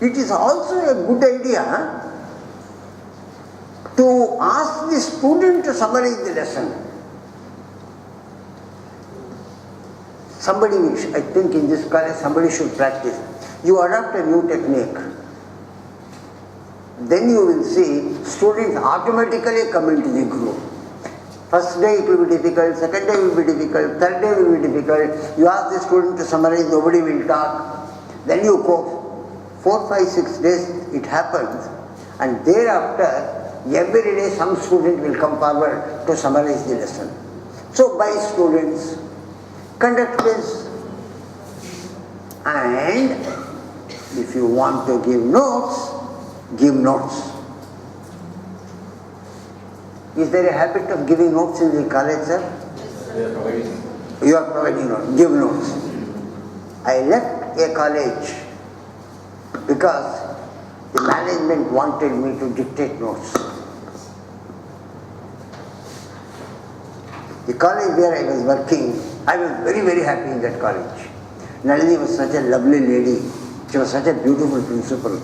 it is also a good idea to ask the student to summarize the lesson. Somebody, I think in this college, somebody should practice. You adopt a new technique. Then you will see students automatically come into the group. First day it will be difficult, second day will be difficult, third day will be difficult. You ask the student to summarize, nobody will talk. Then you go. 4, 5, 6 days it happens, and thereafter every day some student will come forward to summarize the lesson. So by students, conduct quiz, and if you want to give notes, give notes. Is there a habit of giving notes in the college, sir? You are providing notes. Give notes. I left a college because the management wanted me to dictate notes. The college where I was working, I was very, very happy in that college. Nalini was such a lovely lady. She was such a beautiful principal.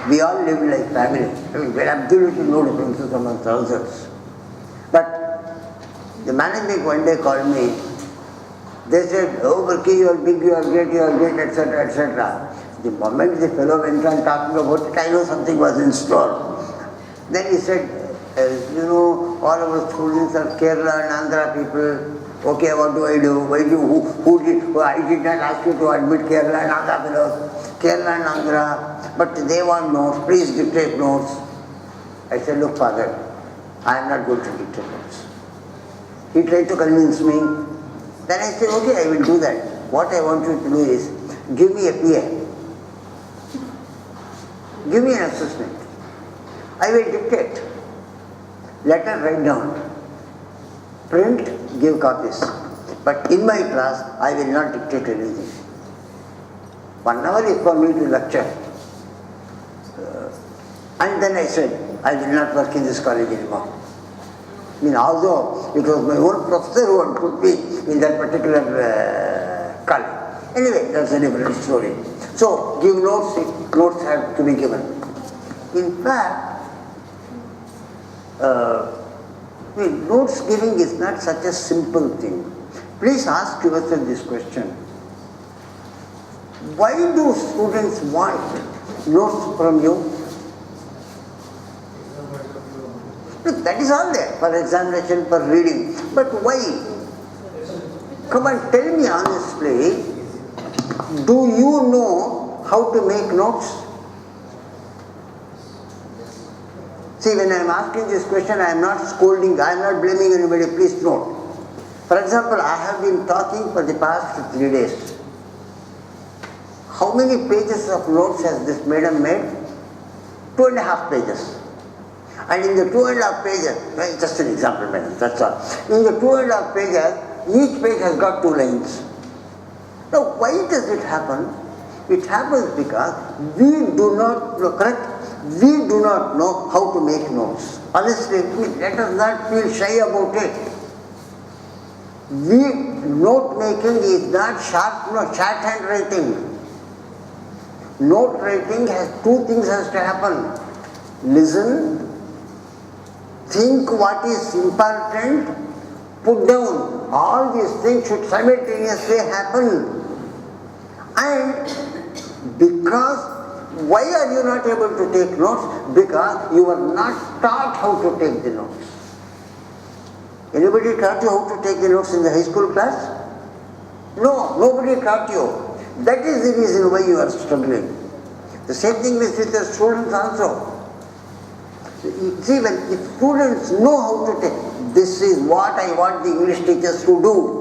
We all lived like family. I mean, we had absolutely no differences amongst ourselves. But the management one day called me. They said, oh, Burki, you are big, you are great, etc., etc. The moment the fellow went on talking about it, I know something was in store. Then he said, you know, all our students are Kerala and Andhra people. Okay, what do I do? Why I did not ask you to admit Kerala and Andhra fellows. Kerala and Andhra, but they want notes. Please dictate notes. I said, look, father, I am not going to dictate notes. He tried to convince me. Then I said, okay, I will do that. What I want you to do is, give me a PA. Give me an assessment. I will dictate. Letter, write down. Print, give copies. But in my class, I will not dictate anything. 1 hour is for me to lecture. And then I said, I will not work in this college anymore. I mean, although it was my own professor who had put me in that particular college. Anyway, that's a different story. So, give notes, notes have to be given. In fact, notes giving is not such a simple thing. Please ask yourself this question. Why do students want notes from you? Look, that is all there for examination, for reading. But why? Come on, tell me honestly, do you know how to make notes? See, when I am asking this question, I am not scolding, I am not blaming anybody, please note. For example, I have been talking for the past 3 days. How many pages of notes has this madam made? 2.5 pages. And in the 2.5 pages, just an example, madam, that's all. In the 2.5 pages, each page has got 2 lines. Now, why does it happen? It happens because we do not, correct? We do not know how to make notes. Honestly, let us not feel shy about it. Note making is not short handwriting. Note writing has 2 things has to happen. Listen, think what is important, put down. All these things should simultaneously happen. And because, why are you not able to take notes? Because you are not taught how to take the notes. Anybody taught you how to take the notes in the high school class? No, nobody taught you. That is the reason why you are struggling. The same thing with the students also. See, if students know how to take, this is what I want the English teachers to do.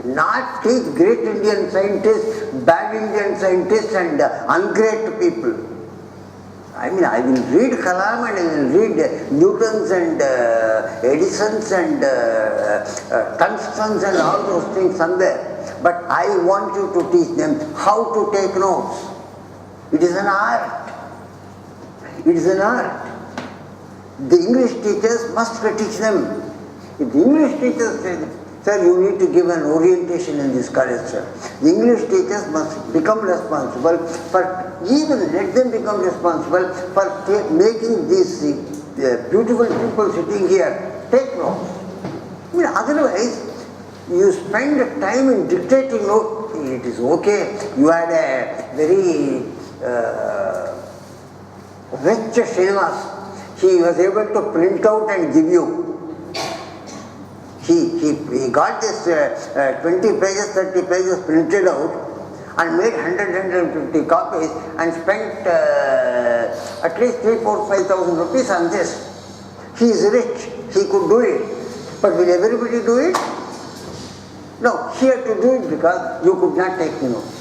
Not teach great Indian scientists, bad Indian scientists and ungreat people. I mean, I will read Kalam and I will read Newtons and Edisons and Tungstens and all those things somewhere. But I want you to teach them how to take notes. It is an art. It is an art. The English teachers must teach them. If the English teachers say, Sir, you need to give an orientation in this college, sir. The English teachers must become responsible for, even let them become responsible for making these beautiful people sitting here take notes. I mean, otherwise, you spend time in dictating notes. It is okay. You had a very rich Srinivas. He was able to print out and give you. He got this 20 pages, 30 pages printed out and made 150 copies and spent at least 3, 4, 5,000 rupees on this. He is rich, he could do it. But will everybody do it? No, he had to do it because you could not take the notes.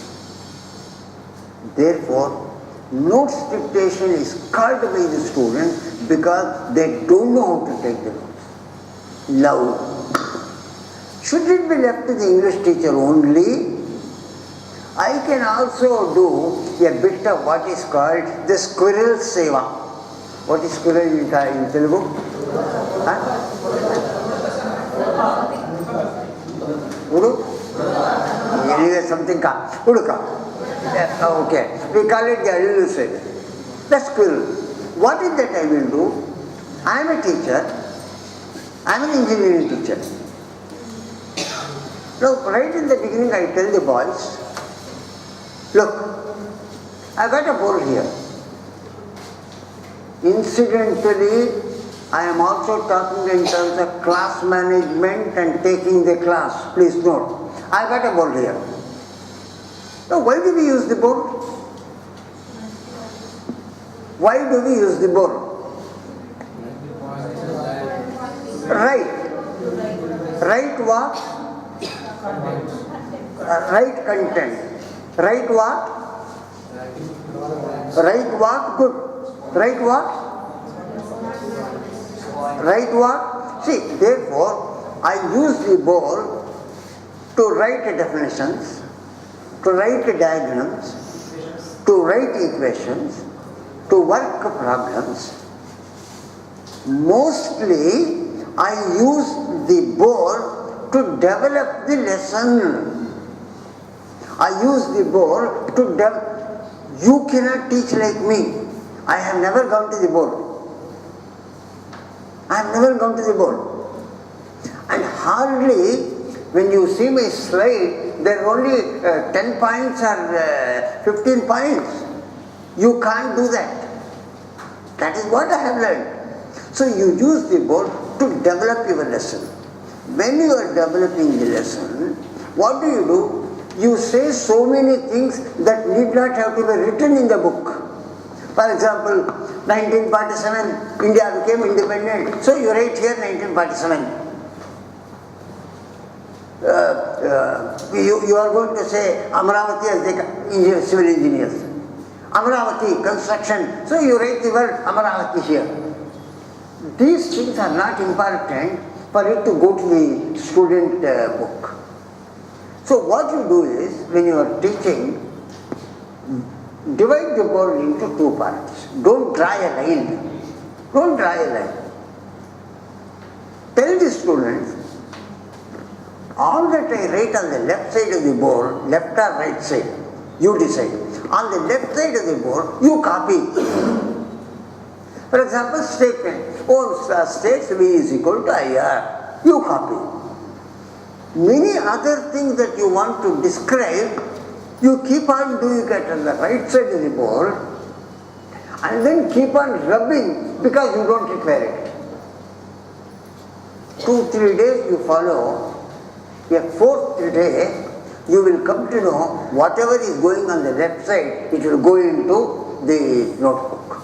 Therefore, notes dictation is called by the students because they don't know how to take the notes. Now, should it be left to the English teacher only? I can also do a bit of what is called the squirrel seva. What is squirrel in Telugu? Udu? Anyway, something ka. Uduka. Okay. We call it the elusive. The squirrel. What is that I will do? I am a teacher. I am an engineering teacher. Now, right in the beginning, I tell the boys, look, I got a board here. Incidentally, I am also talking in terms of class management and taking the class. Please note, I got a board here. Now, why do we use the board? Why do we use the board? Right what? Right content. Right what? Right what? Good. Right what? Right what? See, therefore, I use the board to write definitions, to write diagrams, to write equations, to work problems. Mostly, I use the board to develop the lesson. I use the board to develop. You cannot teach like me. I have never gone to the board. I have never gone to the board. And hardly, when you see my slide, there are only 10 points or 15 points. You can't do that. That is what I have learned. So you use the board to develop your lesson. When you are developing the lesson, what do? You say so many things that need not have to be written in the book. For example, 1947, India became independent. So you write here 1947. You are going to say Amravati as the civil engineers. Amravati, construction. So you write the word Amravati here. These things are not important for it to go to the student book. So what you do is, when you are teaching, divide the board into two parts. Don't draw a line. Don't draw a line. Tell the students, all that I write on the left side of the board, left or right side, you decide. On the left side of the board, you copy. For example, statement. States V is equal to IR. You copy. Many other things that you want to describe, you keep on doing it on the right side of the board and then keep on rubbing because you don't require it. 2-3 days you follow, a fourth day you will come to know whatever is going on the left side, it will go into the notebook.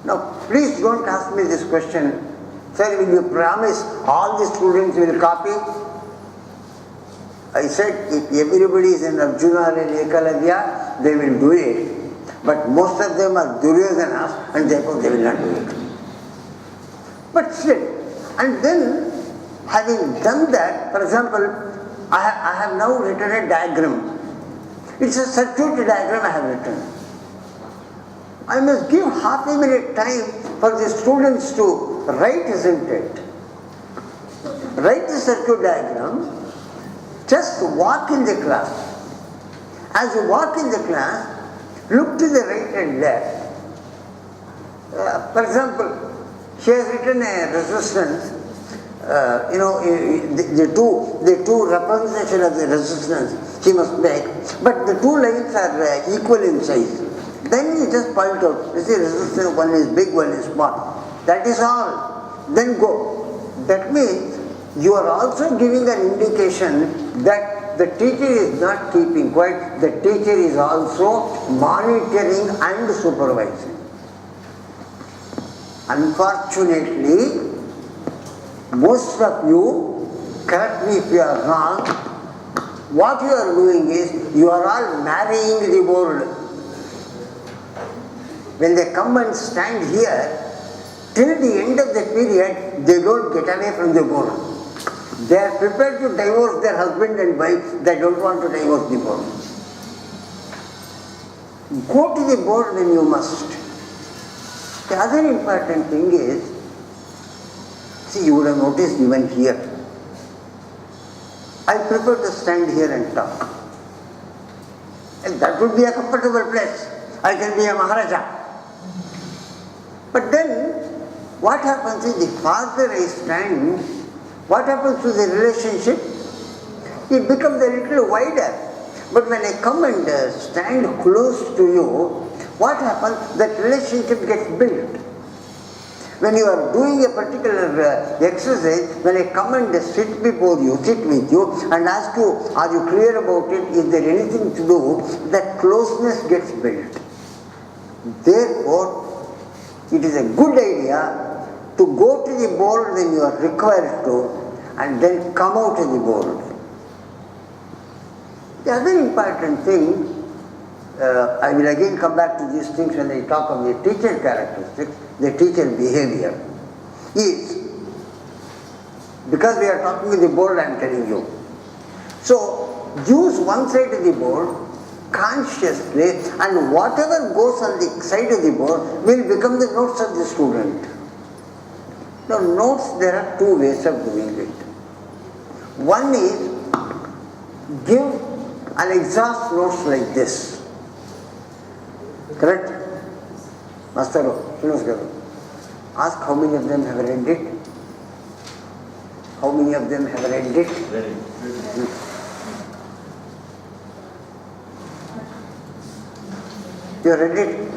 Now, please don't ask me this question. Sir, will you promise all the students will copy? I said, if everybody is an Arjuna or an Ekalavya, they will do it. But most of them are Duryodhanas and therefore they will not do it. But still, and then having done that, for example, I have now written a diagram. It's a circuit diagram I have written. I must give half a minute time for the students to write, isn't it? write the circuit diagram, just walk in the class. As you walk in the class, look to the right and left. For example, she has written a resistance, the two representation of the resistance she must make, but the two lines are equal in size. Then you just point out, you see resistance, one is big, one is small. That is all. Then go. That means you are also giving an indication that the teacher is not keeping quiet, the teacher is also monitoring and supervising. Unfortunately, most of you, correct me if you are wrong, what you are doing is, you are all marrying the board. When they come and stand here, till the end of the period, they don't get away from the board. They are prepared to divorce their husband and wife, they don't want to divorce the board. Go to the board when you must. The other important thing is, see, you would have noticed even here, I prefer to stand here and talk. And that would be a comfortable place. I can be a Maharaja. But then, what happens is, the farther I stand, what happens to the relationship? It becomes a little wider. But when I come and stand close to you, what happens? That relationship gets built. When you are doing a particular exercise, when I come and sit with you and ask you, are you clear about it? Is there anything to do? That closeness gets built. Therefore, it is a good idea to go to the board when you are required to, and then come out of the board. The other important thing, I will again come back to these things when I talk of the teacher characteristics, the teacher behavior, is, because we are talking with the board, I am telling you. So, use one side of the board consciously, and whatever goes on the side of the board will become the notes of the student. Now, notes, there are two ways of doing it. One is, give an exhaust notes like this. Correct? Master, ask how many of them have read it? How many of them have read it? You have read it?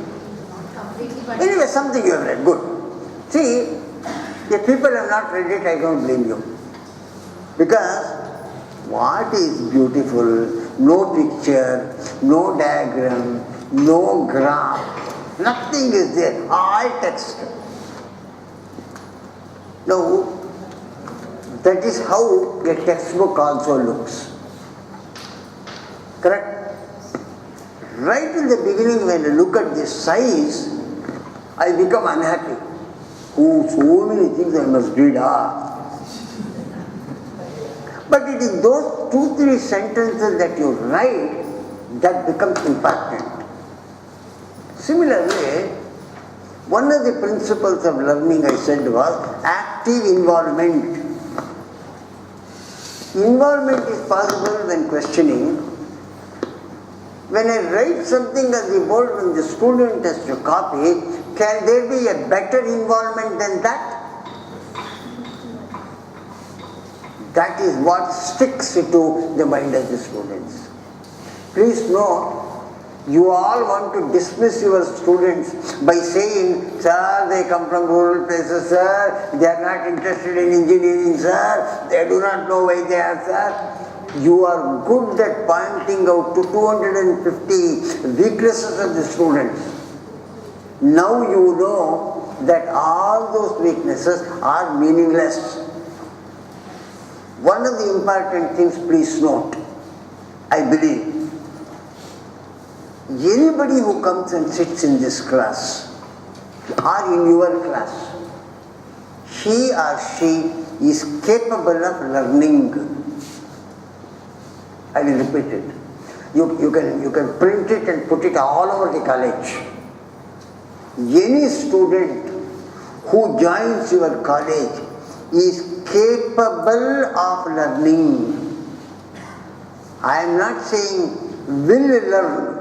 Anyway, something you have read. Good. See, if people have not read it, I don't blame you. Because what is beautiful, no picture, no diagram, no graph, nothing is there, all text. Now, that is how a textbook also looks. Correct? Right in the beginning, when I look at this size, I become unhappy. Oh, so many things I must read. But it is those 2-3 sentences that you write that becomes important. Similarly, one of the principles of learning, I said, was active involvement. Involvement is possible when questioning. When I write something on the board, when the student has to copy, can there be a better involvement than that? That is what sticks to the mind of the students. Please note, you all want to dismiss your students by saying, sir, they come from rural places, sir, they are not interested in engineering, sir, they do not know why they are, sir. You are good at pointing out to 250 weaknesses of the students. Now you know that all those weaknesses are meaningless. One of the important things, please note, I believe, anybody who comes and sits in this class or in your class, he or she is capable of learning. I will repeat it. You can print it and put it all over the college. Any student who joins your college is capable of learning. I am not saying will learn.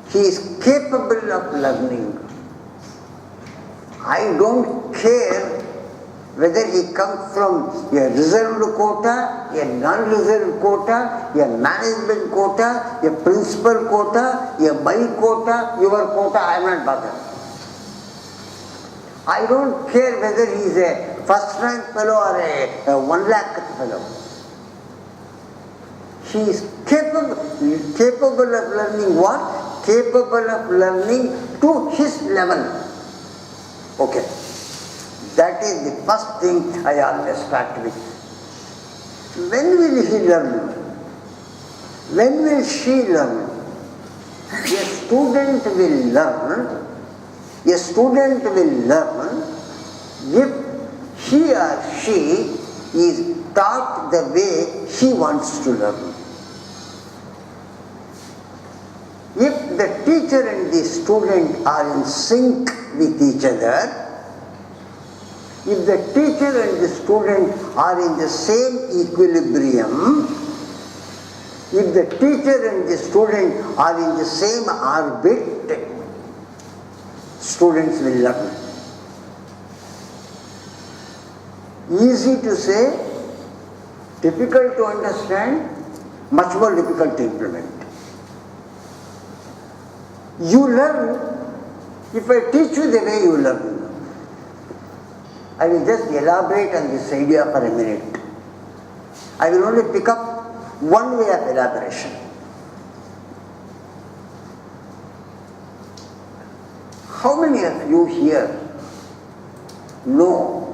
He is capable of learning. I don't care whether he comes from a reserved quota, a non-reserved quota, a management quota, a principal quota, a my quota, your quota, I am not bothered. I don't care whether he is a first rank fellow or a 1 lakh fellow. He is capable of learning what? Capable of learning to his level. Okay. That is the first thing I always start with. When will he learn? When will she learn? A student will learn. A student will learn if he or she is taught the way he wants to learn. If the teacher and the student are in sync with each other, if the teacher and the student are in the same equilibrium, if the teacher and the student are in the same orbit, students will learn. Easy to say, difficult to understand, much more difficult to implement. You learn if I teach you the way you learn. I will just elaborate on this idea for a minute. I will only pick up one way of elaboration. How many of you here know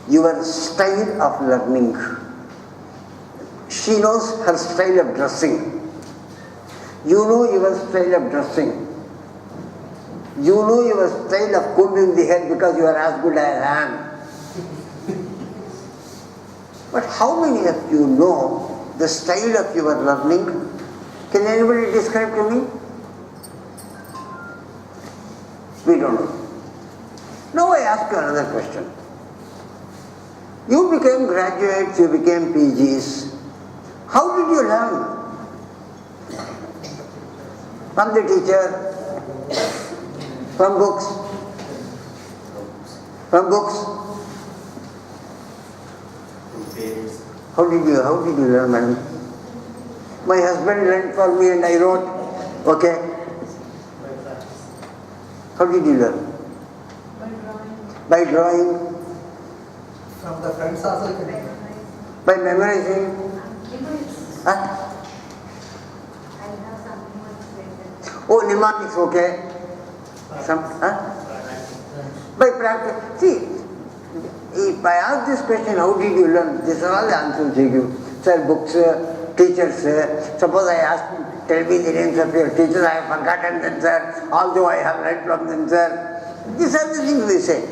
your style of learning? She knows her style of dressing. You know your style of dressing. You know your style of combing the hair because you are as good as I am. But how many of you know the style of your learning? Can anybody describe to me? We don't know. Now I ask you another question. You became graduates, you became PGs. How did you learn? From the teacher? From books? From books? How did you learn, madam? My husband learned for me and I wrote. Okay. How did you learn? By drawing. By drawing. From the friends also. By memorizing. Huh? Oh, mnemonics, okay. By practice. See, if I ask this question, how did you learn? These are all the answers you give. Sir, books, teachers. Suppose I ask, tell me the names of your teachers, I have forgotten them, sir. Although I have read from them, sir. These are the things we say.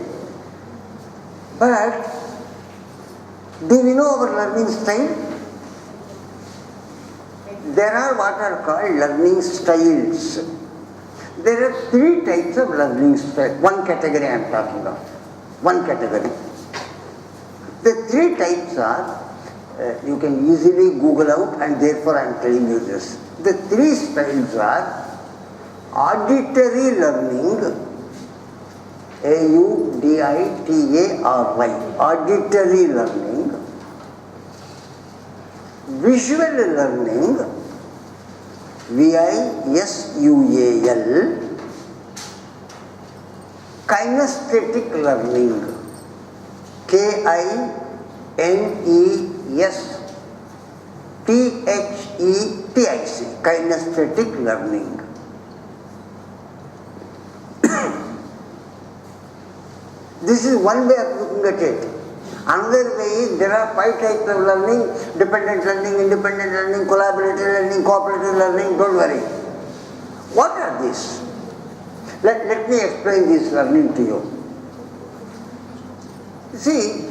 But, do we know our learning style? There are what are called learning styles. There are 3 types of learning style. One category I am talking of. One category. The 3 types are, you can easily Google out and therefore I am telling you this. The 3 styles are auditory learning, AUDITARY, auditory learning, visual learning, VISUAL, kinesthetic learning, KINESTHETIC, kinesthetic learning. This is one way of looking at it. Another way is there are 5 types of learning: dependent learning, independent learning, collaborative learning, cooperative learning. Don't worry. What are these? Let me explain this learning to you. See,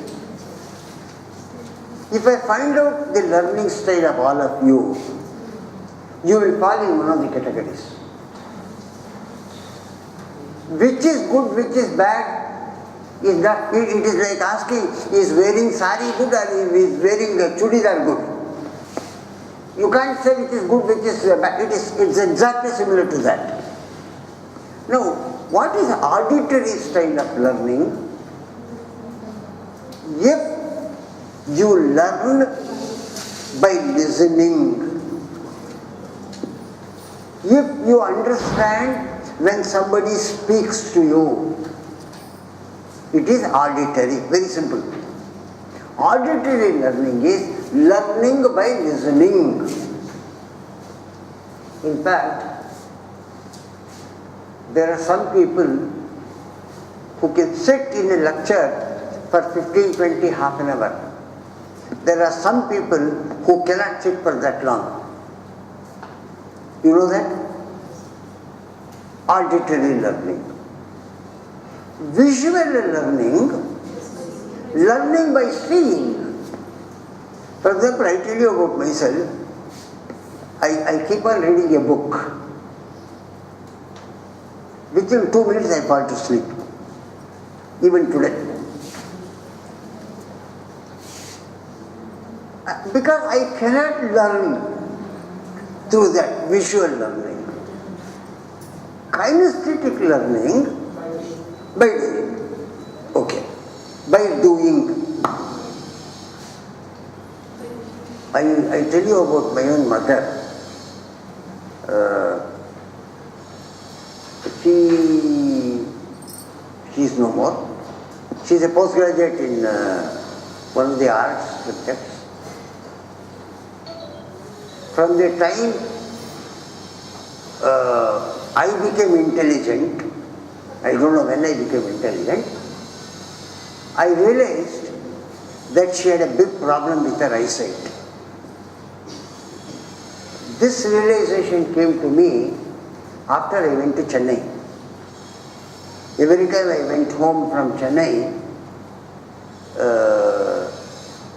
if I find out the learning style of all of you, you will fall in one of the categories. Which is good, which is bad, It is like asking, is wearing sari good or is wearing chudidar good? You can't say which is good, which is bad. It's exactly similar to that. Now, what is auditory style of learning? If you learn by listening, if you understand when somebody speaks to you, it is auditory, very simple. Auditory learning is learning by listening. In fact, there are some people who can sit in a lecture for 15, 20, half an hour. There are some people who cannot sit for that long. You know that? Auditory learning. Visual learning, learning by seeing. For example, I tell you about myself. I keep on reading a book. Within 2 minutes I fall to sleep. Even today. Because I cannot learn through that visual learning. Kinesthetic learning, by doing. Okay. By doing. I tell you about my own mother. She is no more. She is a postgraduate in one of the arts subjects. From the time I became intelligent, I don't know when I became intelligent, I realized that she had a big problem with her eyesight. This realization came to me after I went to Chennai. Every time I went home from Chennai,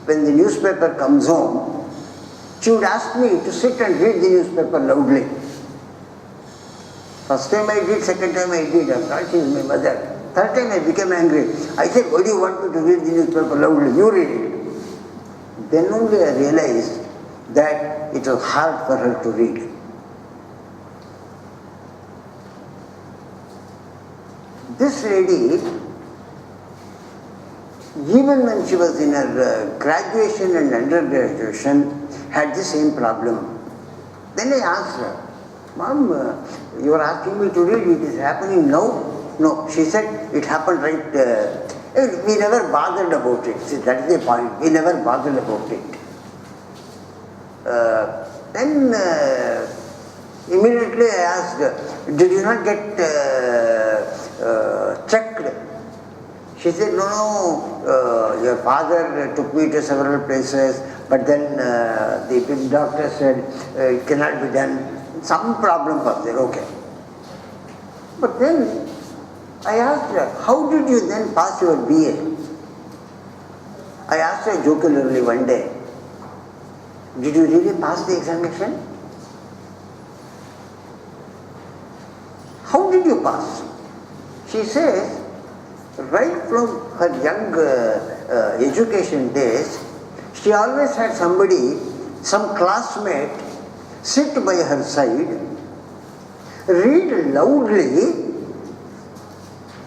when the newspaper comes home, she would ask me to sit and read the newspaper loudly. First time I did, second time I did. I thought she is my mother. Third time I became angry. I said, why do you want me to read the newspaper loudly? You read it. Then only I realized that it was hard for her to read. This lady, even when she was in her graduation and undergraduation, had the same problem. Then I asked her, Mom, you are asking me to read, it is happening now? No, she said, it happened right, we never bothered about it. See, that is the point, we never bothered about it. Then immediately I asked, did you not get checked? She said, no, your father took me to several places, but then the big doctor said it cannot be done. Some problem was there, okay. But then I asked her, how did you then pass your BA? I asked her jokingly one day, did you really pass the examination? How did you pass? She says, right from her young education days, she always had somebody, some classmate, sit by her side, read loudly,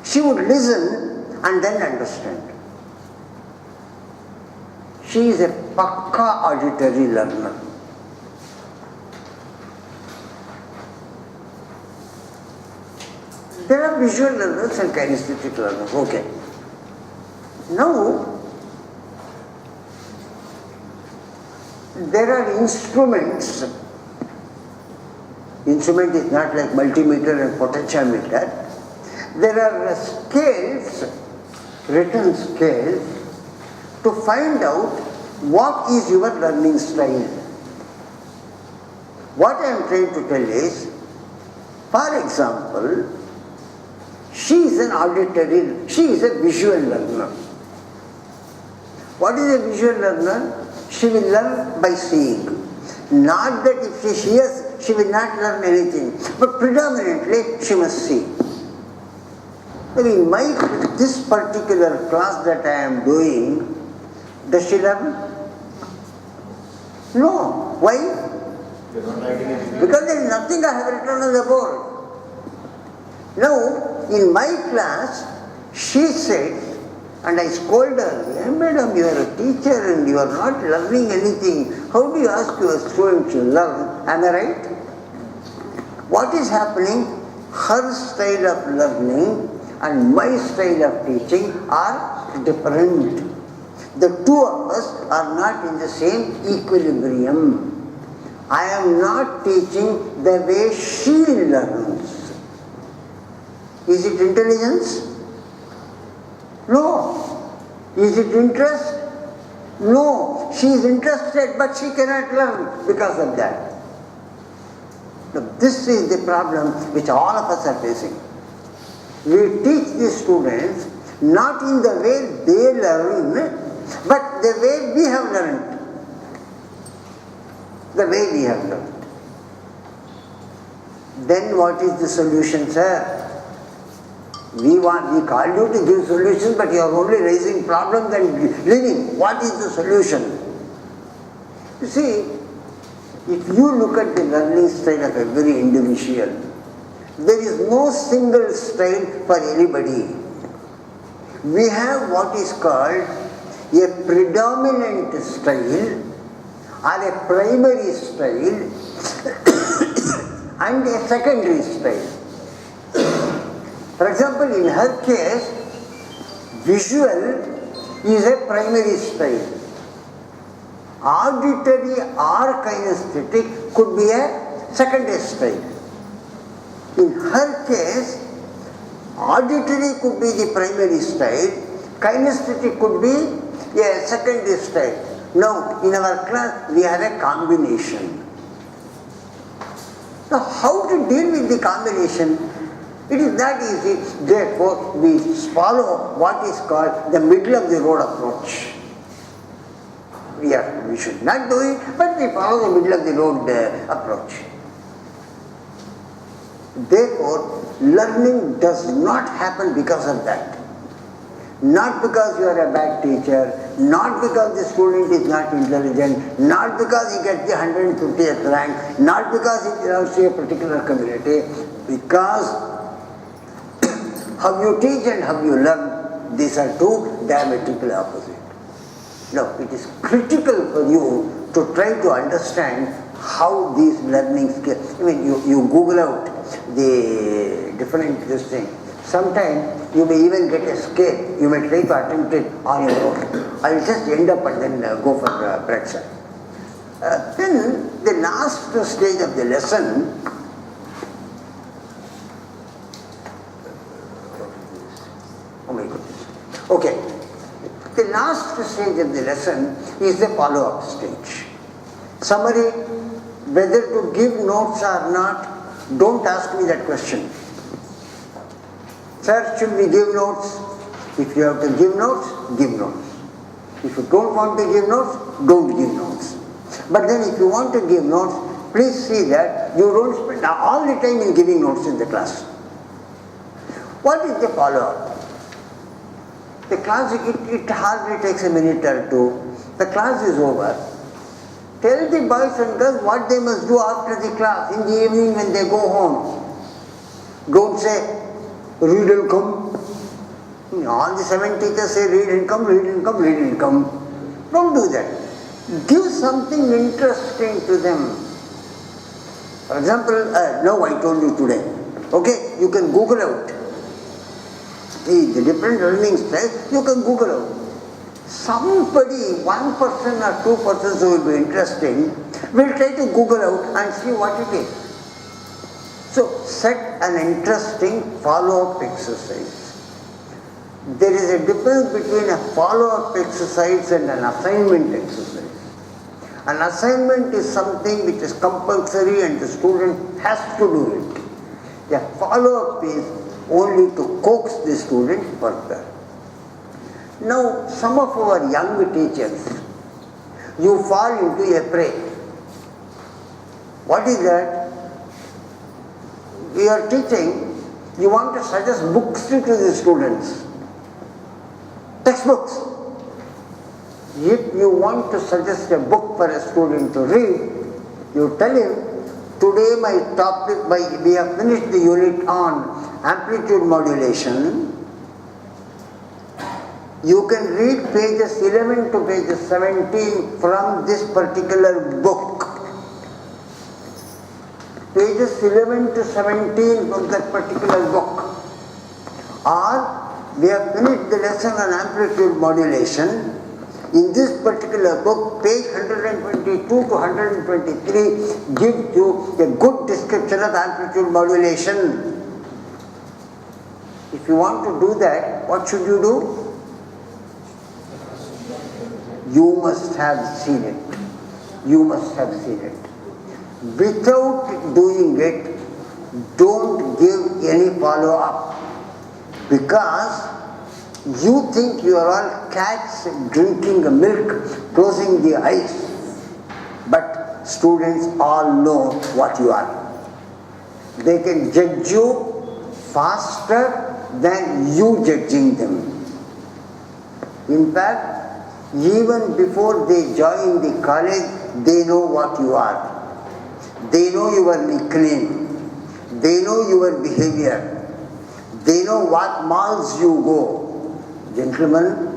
she would listen and then understand. She is a pakka auditory learner. There are visual learners and kinesthetic learners. Okay. Now, there are instruments. Instrument is not like multimeter and potentiometer. There are scales, written scales, to find out what is your learning style. What I am trying to tell is, for example, she is an auditory, she is a visual learner. What is a visual learner? She will learn by seeing. Not that if she hears, she will not learn anything, but predominantly she must see. In this particular class that I am doing, does she learn? No. Why? Because there is nothing I have written on the board. Now, in my class, she said, and I scolded her, hey, madam, you are a teacher and you are not learning anything. How do you ask your students to learn? Am I right? What is happening? Her style of learning and my style of teaching are different. The two of us are not in the same equilibrium. I am not teaching the way she learns. Is it intelligence? No. Is it interest? No. She is interested but she cannot learn because of that. So this is the problem which all of us are facing. We teach the students not in the way they learn, but the way we have learned. The way we have learned. Then what is the solution, sir? We called you to give solutions, but you are only raising problems and leaving. What is the solution? You see, if you look at the learning style of every individual, there is no single style for anybody. We have what is called a predominant style or a primary style and a secondary style. For example, in her case, visual is a primary style. Auditory or kinesthetic could be a secondary style. In her case, auditory could be the primary style, kinesthetic could be a secondary style. Now, in our class, we have a combination. Now, how to deal with the combination? It is not easy. Therefore, we follow what is called the middle of the road approach. We should not do it, but we follow the middle of the road approach. Therefore, learning does not happen because of that. Not because you are a bad teacher, not because the student is not intelligent, not because he gets the 150th rank, not because he belongs to a particular community, because how you teach and how you learn, these are two diametrically opposite. Now, it is critical for you to try to understand how these learning skills, you Google out the different this thing. Sometimes you may even get a scale. You may try to attempt it on your own. I will just end up and then go for correction. Then the last stage of the lesson, oh my goodness. Okay. The last stage of the lesson is the follow-up stage. Summary, whether to give notes or not, don't ask me that question. Sir, should we give notes? If you have to give notes, give notes. If you don't want to give notes, don't give notes. But then if you want to give notes, please see that you don't spend all the time in giving notes in the class. What is the follow-up? The class, it hardly takes a minute or two. The class is over. Tell the boys and girls what they must do after the class, in the evening when they go home. Don't say, read and come. All the 7 teachers say read and come, read and come, read and come. Don't do that. Give something interesting to them. For example, now I told you today. Okay, you can Google out. The different learning styles, you can Google out. Somebody, one person or two persons who will be interesting, will try to Google out and see what it is. So, set an interesting follow-up exercise. There is a difference between a follow-up exercise and an assignment exercise. An assignment is something which is compulsory and the student has to do it. A follow-up is only to coax the student further. Now, some of our young teachers, you fall into a prey. What is that? We are teaching, You want to suggest books to the students, textbooks. If you want to suggest a book for a student to read, you tell him, today we have finished the unit on amplitude modulation. You can read pages 11 to pages 17 from this particular book. Pages 11 to 17 from that particular book. Or we have finished the lesson on amplitude modulation. In this particular book, page 122 to 123 gives you a good description of amplitude modulation. If you want to do that, what should you do? You must have seen it. You must have seen it. Without doing it, don't give any follow-up. Because you think you are all cats drinking milk, closing the eyes. But students all know what you are. They can judge you faster than you judging them. In fact, even before they join the college, they know what you are. They know your nickname. They know your behavior. They know what malls you go. Gentlemen,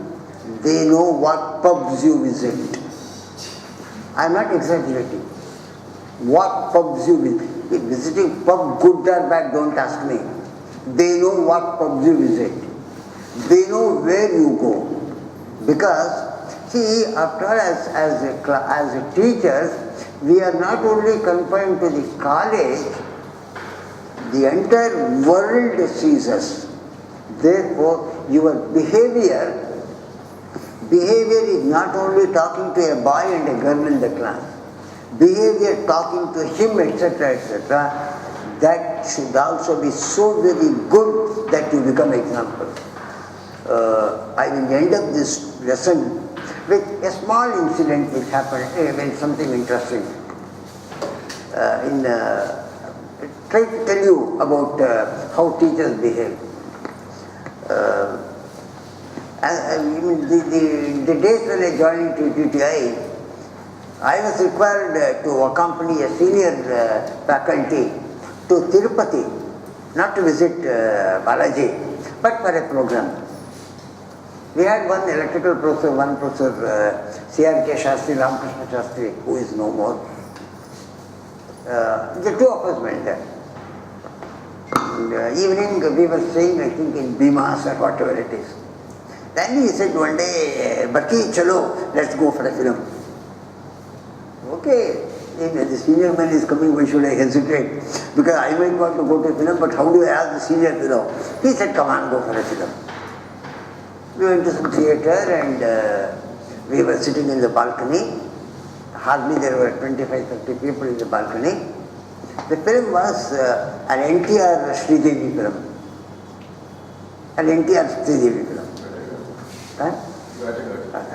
they know what pubs you visit. I am not exaggerating. What pubs you visit. If visiting pub good or bad, don't ask me. They know what pubs you visit. They know where you go. Because, see, after all, as teachers, we are not only confined to the college, the entire world sees us. Therefore, your behavior is not only talking to a boy and a girl in the class. Behavior talking to him, etc., etc., that should also be so very good that you become example. I will end up this lesson with a small incident which happened, something interesting. Try to tell you about how teachers behave. The days when I joined TTI, I was required to accompany a senior faculty to Tirupati, not to visit Balaji, but for a program. We had one electrical professor, one professor, C.R.K. Shastri, Ramakrishna Shastri, who is no more. The two of us went there. Evening we were staying, I think, in Bimas or whatever it is. Then he said one day, Baki, chalo, let's go for a film. Okay, the senior man is coming, why should I hesitate? Because I might want to go to a film, but how do I ask the senior fellow? He said, come on, go for a film. We went to some theatre and we were sitting in the balcony. Hardly there were 25-30 people in the balcony. The film was an NTR Sridevi film. An NTR Sridevi film. Huh?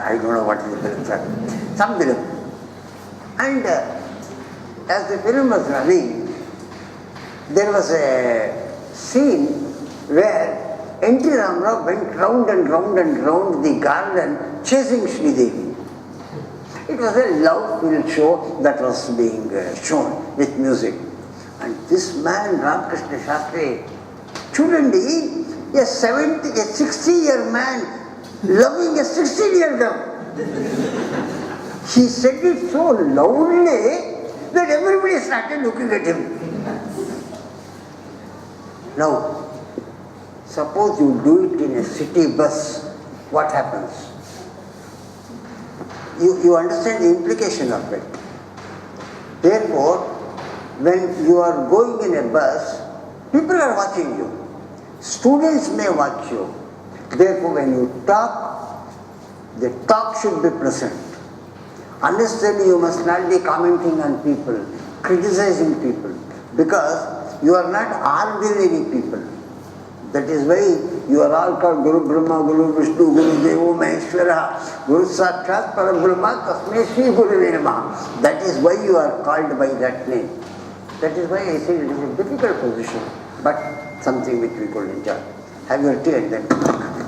I don't know what is the film, sir. Some film. And as the film was running, there was a scene where N.T. Ramarao went round and round and round the garden chasing Sridevi. It was a love-filled show that was being shown with music. And this man, Ramakrishna Shastri, Chudandi, a 60-year man loving a 16-year girl. He said it so loudly that everybody started looking at him. Now, suppose you do it in a city bus, what happens? You understand the implication of it. Therefore, when you are going in a bus, people are watching you. Students may watch you. Therefore, when you talk, the talk should be pleasant. Unnecessarily, you must not be commenting on people, criticizing people, because you are not ordinary people. That is why you are all called Guru Brahma, Guru Vishnu, Guru Devo Maheshwara, Guru Sakshat Parabrahma, Tasmai Shri Guru That is why you are called by that name. That is why I say it is a difficult position. but something which we could enjoy. Have your tea and then come back.